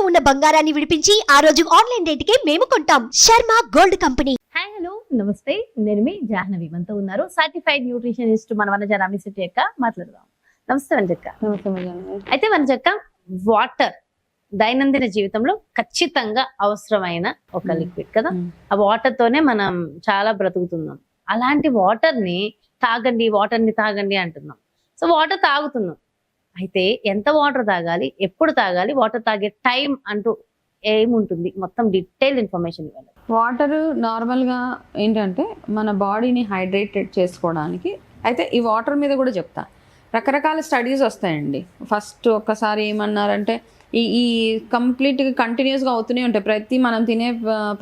ఇంట్లో ఉన్న బంగారాన్ని విడిపించి ఆ రోజు ఆన్లైన్ రేటుకే మేము కొంటాం. Sharma gold company. Hi hello నమస్తే, నేను మీ జాహ్నవి. మనతో ఉన్నారు సర్టిఫైడ్ న్యూట్రిషనిస్ట్ మన వనజ రామేశెట్టి అక్క. మాట్లాడదాం. నమస్తే వనజక్క. అయితే వనజక్క, వాటర్ దైనందిన జీవితంలో ఖచ్చితంగా అవసరమైన ఒక లిక్విడ్ కదా. ఆ వాటర్ తోనే మనం చాలా బ్రతుకుతున్నాం. అలాంటి వాటర్ ని తాగండి అంటున్నాం. సో వాటర్ తాగుతున్నాం. అయితే ఎంత వాటర్ తాగాలి, ఎప్పుడు తాగాలి, వాటర్ తాగే టైం అంటూ ఏముంటుంది, మొత్తం డీటెయిల్ ఇన్ఫర్మేషన్ ఇవ్వాలి. వాటర్ నార్మల్గా ఏంటంటే మన బాడీని హైడ్రేటెడ్ చేసుకోవడానికి. అయితే ఈ వాటర్ మీద కూడా చెప్తా, రకరకాల స్టడీస్ వస్తాయండి. ఫస్ట్ ఒక్కసారి ఏమన్నారంటే ఈ కంప్లీట్గా కంటిన్యూస్గా అవుతూనే ఉంటాయి. మనం తినే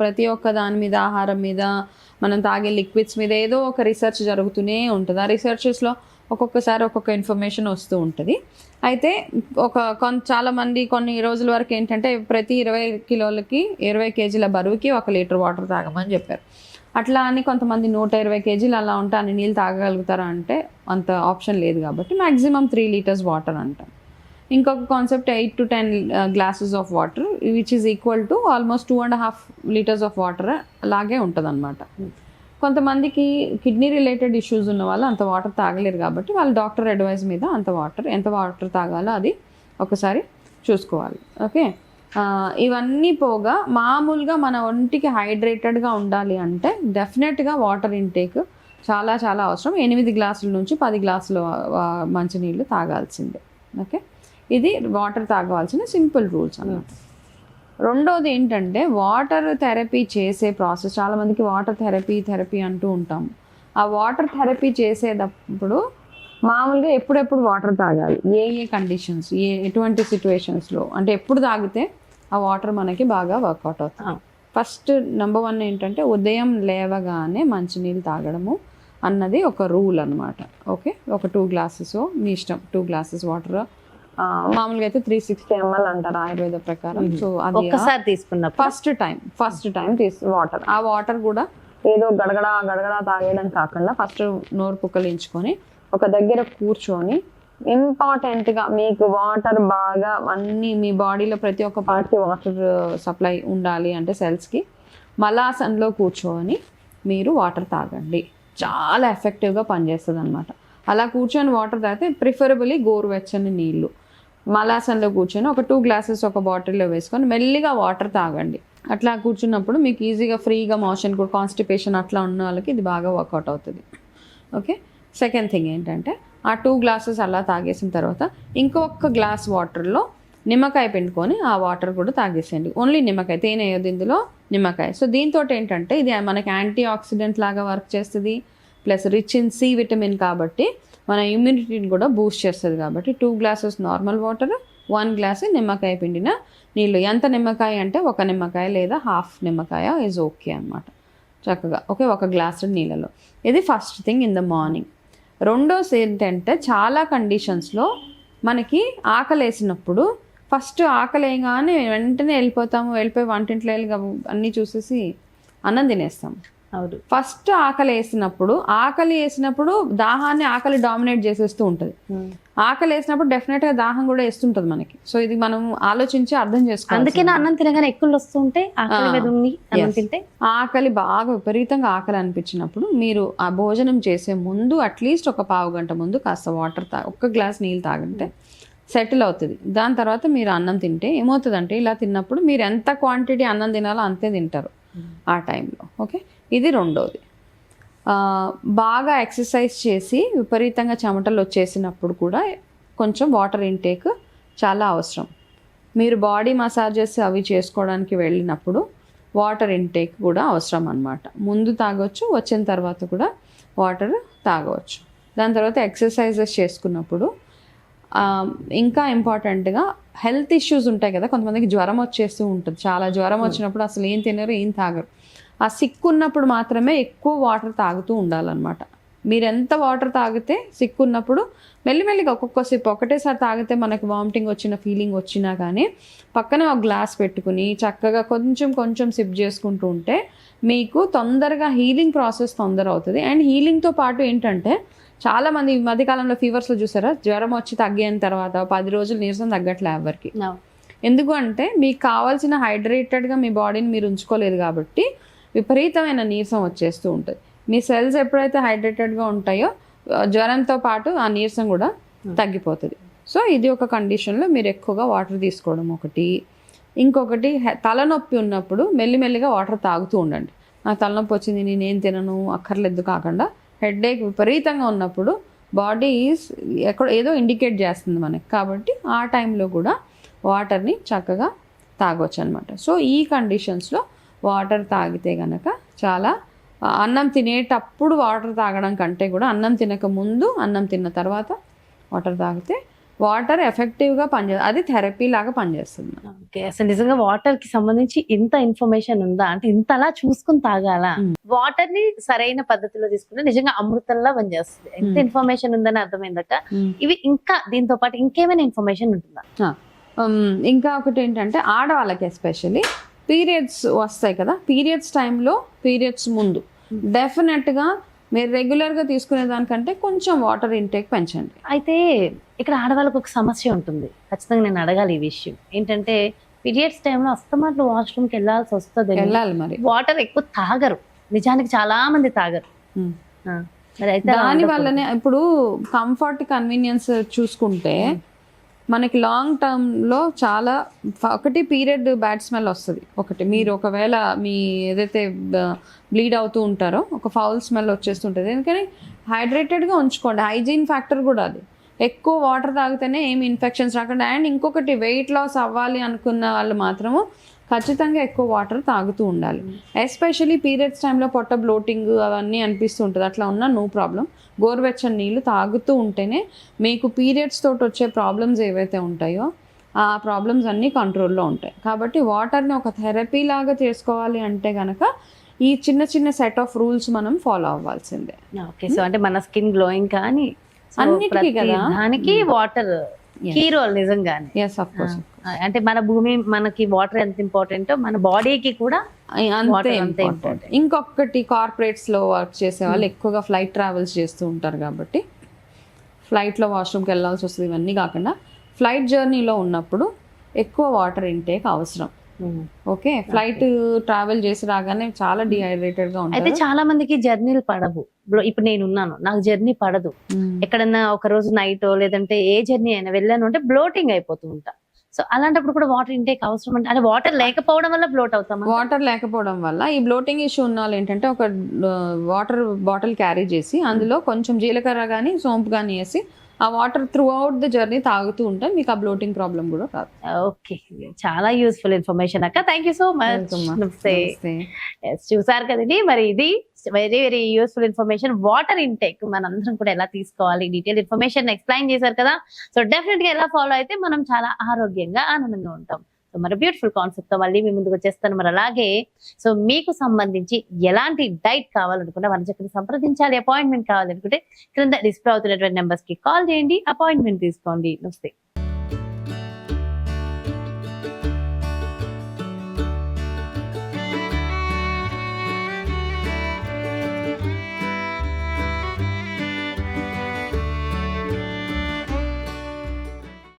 ప్రతి ఒక్క దాని మీద, ఆహారం మీద, మనం తాగే లిక్విడ్స్ మీద ఏదో ఒక రీసెర్చ్ జరుగుతూనే ఉంటుంది. ఆ రీసెర్చెస్లో ఒక్కొక్కసారి ఒక్కొక్క ఇన్ఫర్మేషన్ వస్తూ ఉంటుంది. అయితే చాలామంది కొన్ని రోజుల వరకు ఏంటంటే ప్రతి 20 కేజీల బరువుకి 1 లీటర్ వాటర్ తాగమని చెప్పారు. అట్లా అని కొంతమంది 120 కేజీలు అలా ఉంటే అన్ని నీళ్ళు తాగగలుగుతారా అంటే అంత ఆప్షన్ లేదు. కాబట్టి మ్యాక్సిమం 3 లీటర్స్ వాటర్ అంటాం. ఇంకొక concept 8 to 10 glasses of water, which is equal to almost 2.5 litres of water అలాగే ఉంటుంది అనమాట. కొంతమందికి కిడ్నీ రిలేటెడ్ ఇష్యూస్ ఉన్న వాళ్ళు అంత వాటర్ తాగలేరు. కాబట్టి వాళ్ళ డాక్టర్ అడ్వైస్ మీద ఎంత వాటర్ తాగాలో అది ఒకసారి చూసుకోవాలి. ఓకే, ఇవన్నీ పోగా మామూలుగా మన ఒంటికి హైడ్రేటెడ్గా ఉండాలి అంటే డెఫినెట్గా వాటర్ ఇంటేక్ చాలా చాలా అవసరం. 8 గ్లాసుల నుంచి 10 గ్లాసుల మంచినీళ్ళు తాగాల్సిందే. ఓకే, ఇది వాటర్ తాగవలసిన సింపుల్ రూల్స్ అన్నమాట. రెండోది ఏంటంటే వాటర్ థెరపీ చేసే ప్రాసెస్. చాలామందికి వాటర్ థెరపీ అంటూ ఉంటాం. ఆ వాటర్ థెరపీ చేసేటప్పుడు మామూలుగా ఎప్పుడెప్పుడు వాటర్ తాగాలి, ఏ కండిషన్స్, ఎటువంటి సిచ్యువేషన్స్లో, అంటే ఎప్పుడు తాగితే ఆ వాటర్ మనకి బాగా వర్కౌట్ అవుతుంది. ఫస్ట్ నెంబర్ 1 ఏంటంటే ఉదయం లేవగానే మంచినీళ్ళు తాగడము అన్నది ఒక రూల్ అనమాట. ఓకే, ఒక 2 గ్లాసెస్ మీ ఇష్టం, 2 గ్లాసెస్ వాటర్. మామూలుగా అయితే 360 ml అంటారు ఆయుర్వేద ప్రకారం. సో అది ఒక్కసారి తీసుకున్న ఫస్ట్ టైం వాటర్. ఆ వాటర్ కూడా ఏదో గడగడ తాగేయడం కాకుండా ఫస్ట్ నోరు పుక్కలించుకొని ఒక దగ్గర కూర్చొని ఇంపార్టెంట్గా మీకు వాటర్ బాగా అన్ని మీ బాడీలో ప్రతి ఒక్క పార్ట్కి వాటర్ సప్లై ఉండాలి అంటే సెల్స్కి మలాసన్లో కూర్చొని మీరు వాటర్ తాగండి. చాలా ఎఫెక్టివ్గా పనిచేస్తుంది అనమాట. అలా కూర్చొని వాటర్ తాగితే ప్రిఫరబుల్లీ గోరువెచ్చని నీళ్ళు మలాసన్లో కూర్చొని ఒక 2 గ్లాసెస్ ఒక బాటిల్లో వేసుకొని మెల్లిగా వాటర్ తాగండి. అట్లా కూర్చున్నప్పుడు మీకు ఈజీగా ఫ్రీగా మోషన్ కూడా, కాన్స్టిపేషన్ అట్లా ఉన్న వాళ్ళకి ఇది బాగా వర్కౌట్ అవుతుంది. ఓకే, సెకండ్ థింగ్ ఏంటంటే ఆ 2 గ్లాసెస్ అలా తాగేసిన తర్వాత ఇంకొక గ్లాస్ వాటర్లో నిమ్మకాయ పిండుకొని ఆ వాటర్ కూడా తాగేసేయండి. ఓన్లీ నిమ్మకాయ, తేనె వేయదు ఇందులో, నిమ్మకాయ. సో దీంతో ఏంటంటే ఇది మనకి యాంటీ ఆక్సిడెంట్ లాగా వర్క్ చేస్తుంది, plus rich in C vitamin కాబట్టి మన ఇమ్యూనిటీని కూడా బూస్ట్ చేస్తుంది. కాబట్టి 2 గ్లాసెస్ నార్మల్ వాటర్, 1 గ్లాస్ నిమ్మకాయ పిండిన నీళ్ళు. ఎంత నిమ్మకాయ అంటే 1 నిమ్మకాయ లేదా హాఫ్ నిమ్మకాయ ఈజ్ ఓకే అనమాట. చక్కగా ఓకే, 1 గ్లాసు నీళ్ళలో. ఇది first thing in the morning. రెండోది ఏంటంటే చాలా కండిషన్స్లో మనకి ఆకలి వేసినప్పుడు ఫస్ట్ ఆకలి వేయగానే వెంటనే వెళ్ళిపోయి వంటింట్లో అన్నీ చూసేసి అన్నం తినేస్తాం. అవును, ఫస్ట్ ఆకలి వేసినప్పుడు ఆకలి డామినేట్ చేసేస్తూ ఉంటుంది. ఆకలి వేసినప్పుడు డెఫినెట్గా దాహం కూడా వేస్తుంటుంది మనకి. సో ఇది మనం ఆలోచించి అర్థం చేసుకోవాలి. అందుకే అన్నం తినగానే ఎక్కువ వస్తుంటే ఆకలి బాగా విపరీతంగా ఆకలి అనిపించినప్పుడు మీరు ఆ భోజనం చేసే ముందు అట్లీస్ట్ ఒక పావు గంట ముందు కాస్త వాటర్ 1 గ్లాస్ నీళ్ళు తాగంటే సెటిల్ అవుతుంది. దాని తర్వాత మీరు అన్నం తింటే ఏమవుతుందంటే ఇలా తిన్నప్పుడు మీరు ఎంత క్వాంటిటీ అన్నం తినాలో అంతే తింటారు ఆ టైంలో. ఓకే, ఇది రెండోది. బాగా ఎక్సర్సైజ్ చేసి విపరీతంగా చెమటలు వచ్చేసినప్పుడు కూడా కొంచెం వాటర్ ఇంటేక్ చాలా అవసరం. మీరు బాడీ మసాజెస్ అవి చేసుకోవడానికి వెళ్ళినప్పుడు వాటర్ ఇంటేక్ కూడా అవసరం అన్నమాట. ముందు తాగొచ్చు, వచ్చిన తర్వాత కూడా వాటర్ తాగవచ్చు. దాని తర్వాత ఎక్సర్సైజెస్ చేసుకున్నప్పుడు ఇంకా ఇంపార్టెంట్గా హెల్త్ ఇష్యూస్ ఉంటాయి కదా, కొంతమందికి జ్వరం వచ్చేస్తూ ఉంటుంది. చాలా జ్వరం వచ్చినప్పుడు అసలు ఏం తినరు, ఏం తాగరు. ఆ సిక్ ఉన్నప్పుడు మాత్రమే ఎక్కువ వాటర్ తాగుతూ ఉండాలన్నమాట. మీరు ఎంత వాటర్ తాగితే సిక్ ఉన్నప్పుడు మెల్లిమెల్లిగా ఒక్కొక్క సిప్, ఒకటేసారి తాగితే మనకి వామిటింగ్ వచ్చిన ఫీలింగ్ వచ్చినా కానీ పక్కనే ఒక గ్లాస్ పెట్టుకుని చక్కగా కొంచెం సిప్ చేసుకుంటూ ఉంటే మీకు తొందరగా హీలింగ్ ప్రాసెస్ తొందర అవుతుంది. అండ్ హీలింగ్తో పాటు ఏంటంటే చాలామంది ఈ మధ్యకాలంలో ఫీవర్స్లో చూసారా, జ్వరం వచ్చి తగ్గేన తర్వాత 10 రోజులు నీరసం తగ్గట్లే ఎవరికి. ఎందుకు అంటే మీకు కావాల్సిన హైడ్రేటెడ్గా మీ బాడీని మీరు ఉంచుకోలేదు కాబట్టి విపరీతమైన నీరసం వచ్చేస్తూ ఉంటుంది. మీ సెల్స్ ఎప్పుడైతే హైడ్రేటెడ్గా ఉంటాయో జ్వరంతో పాటు ఆ నీరసం కూడా తగ్గిపోతుంది. సో ఇది ఒక కండిషన్లో మీరు ఎక్కువగా వాటర్ తీసుకోవడం ఒకటి. ఇంకొకటి తలనొప్పి ఉన్నప్పుడు మెల్లిమెల్లిగా వాటర్ తాగుతూ ఉండండి. నాకు తలనొప్పి వచ్చింది నేనేం తినను అక్కర్లేదు కాకుండా హెడేక్ విపరీతంగా ఉన్నప్పుడు బాడీ ఏదో ఇండికేట్ చేస్తుంది మనకి, కాబట్టి ఆ టైంలో కూడా వాటర్ని చక్కగా తాగొచ్చు అనమాట. సో ఈ కండిషన్స్లో వాటర్ తాగితే కనుక చాలా, అన్నం తినేటప్పుడు వాటర్ తాగడం కంటే కూడా అన్నం తినక ముందు అన్నం తిన్న తర్వాత వాటర్ తాగితే వాటర్ ఎఫెక్టివ్గా పనిచేస్తుంది, అది థెరపీ లాగా పనిచేస్తుంది. ఓకే, అసలు నిజంగా వాటర్ కి సంబంధించి ఇంత ఇన్ఫర్మేషన్ ఉందా అంటే ఇంత అలా చూసుకుని తాగాలా? వాటర్ ని సరైన పద్ధతిలో తీసుకుంటే నిజంగా అమృతంలా పనిచేస్తుంది. ఎంత ఇన్ఫర్మేషన్ ఉందని అర్థమైందక్క. ఇవి ఇంకా దీంతో పాటు ఇంకేమైనా ఇన్ఫర్మేషన్ ఉంటుందా? ఇంకా ఒకటి ఏంటంటే ఆడవాళ్ళకి ఎస్పెషల్లీ పీరియడ్స్ వస్తాయి కదా, పీరియడ్స్ టైంలో పీరియడ్స్ ముందు డెఫినెట్గా మీరు రెగ్యులర్గా తీసుకునే దానికంటే కొంచెం వాటర్ ఇంటేక్ పెంచండి. అయితే ఇక్కడ ఆడవాళ్ళకి ఒక సమస్య ఉంటుంది, ఖచ్చితంగా నేను అడగాలి ఈ విషయం ఏంటంటే పీరియడ్స్ టైంలో అస్తమాట్లు వాష్రూమ్కి వెళ్ళాల్సి వస్తుంది. వెళ్ళాలి మరి, వాటర్ ఎక్కువ తాగరు, నిజానికి చాలా మంది తాగరు. మరి అయితే దాని వల్లనే ఇప్పుడు కంఫర్ట్ కన్వీనియన్స్ చూసుకుంటే మనకి లాంగ్ టర్మ్లో చాలా ఒకటి పీరియడ్ బ్యాడ్ స్మెల్ వస్తుంది. ఒకటి మీరు ఒకవేళ మీ ఏదైతే బ్లీడ్ అవుతూ ఉంటారో ఒక ఫౌల్ స్మెల్ వచ్చేస్తుంటుంది. ఎందుకని హైడ్రేటెడ్గా ఉంచుకోండి, హైజీన్ ఫ్యాక్టర్ కూడా అది. ఎక్కువ వాటర్ తాగితేనే ఏమి ఇన్ఫెక్షన్స్ రాకుండా. అండ్ ఇంకొకటి వెయిట్ లాస్ అవ్వాలి అనుకున్న వాళ్ళు మాత్రము ఖచ్చితంగా ఎక్కువ వాటర్ తాగుతూ ఉండాలి. ఎస్పెషల్లీ పీరియడ్స్ టైంలో పొట్ట బ్లోటింగ్ అవన్నీ అనిపిస్తూ ఉంటుంది, అట్లా ఉన్నా నో ప్రాబ్లం. గోరువెచ్చని నీళ్ళు తాగుతూ ఉంటేనే మీకు పీరియడ్స్ తోటి వచ్చే ప్రాబ్లమ్స్ ఏవైతే ఉంటాయో ఆ ప్రాబ్లమ్స్ అన్నీ కంట్రోల్లో ఉంటాయి. కాబట్టి వాటర్ని ఒక థెరపీ లాగా చేసుకోవాలి అంటే కనుక ఈ చిన్న చిన్న సెట్ ఆఫ్ రూల్స్ మనం ఫాలో అవ్వాల్సిందే. ఓకే, సో అంటే మన స్కిన్ గ్లోయింగ్ కానీ అన్నిటికీ కదా దానికి వాటర్ కీ రోల్ నిజంగానే. yes of course. అంటే మన భూమి మనకి వాటర్ ఎంత ఇంపార్టెంటో మన బాడీకి కూడా అంతే ఇంపార్టెంట్. ఇంకొకటి కార్పొరేట్స్లో వర్క్ చేసే వాళ్ళు ఎక్కువగా ఫ్లైట్ ట్రావెల్స్ చేస్తూ ఉంటారు కాబట్టి ఫ్లైట్లో వాష్రూమ్కి వెళ్ళాల్సి వస్తుంది. ఇవన్నీ కాకుండా ఫ్లైట్ జర్నీలో ఉన్నప్పుడు ఎక్కువ వాటర్ ఇంటేక్ అవసరం. ఓకే, ఫ్లైట్ ట్రావెల్ చేసి రాగానే చాలా డిహైడ్రేటెడ్గా ఉంటుంది. అయితే చాలా మందికి జర్నీలు పడవు. ఇప్పుడు నేను ఉన్నాను, నాకు జర్నీ పడదు. ఎక్కడన్నా ఒక రోజు నైట్ లేదంటే ఏ జర్నీ అయినా వెళ్ళాను అంటే బ్లోటింగ్ అయిపోతూ ఉంటా. సో అలాంటప్పుడు కూడా వాటర్ ఇంటేక్ అవసరం అంటే వాటర్ లేకపోవడం వల్ల బ్లోట్ అవుతాం. వాటర్ లేకపోవడం వల్ల ఈ బ్లోటింగ్ ఇష్యూ ఉన్న వాళ్ళు ఏంటంటే ఒక వాటర్ బాటిల్ క్యారీ చేసి అందులో కొంచెం జీలకర్ర కానీ సోంపు కానీ వేసి ఆ water through out the journey తాగుతూ ఉంటే మీకు ఆ బ్లోటింగ్ ప్రాబ్లం కూడా రాదు. ఓకే, చాలా యూస్ఫుల్ ఇన్ఫర్మేషన్ అక్క, థ్యాంక్ యూ సో మచ్. చూసారు కదండి, మరి ఇది very very useful information. Water intake మనందరం కూడా ఎలా తీసుకోవాలి, డీటెయిల్ ఇన్ఫర్మేషన్ ఎక్స్ప్లెయిన్ చేశారు కదా. సో డెఫినెట్ గా ఎలా ఫాలో అయితే మనం చాలా ఆరోగ్యంగా ఆనందంగా ఉంటాం. సో మరి బ్యూటిఫుల్ కాన్సెప్ట్ తో మళ్ళీ మీ ముందుకు వచ్చేస్తాను. మరి అలాగే సో మీకు సంబంధించి ఎలాంటి డైట్ కావాలనుకుంటే మన చక్కని సంప్రదించాలి, అపాయింట్మెంట్ కావాలనుకుంటే క్రింద డిస్ప్లే అవుతున్నటువంటి నెంబర్స్ కి కాల్ చేయండి, అపాయింట్మెంట్ తీసుకోండి. నమస్తే.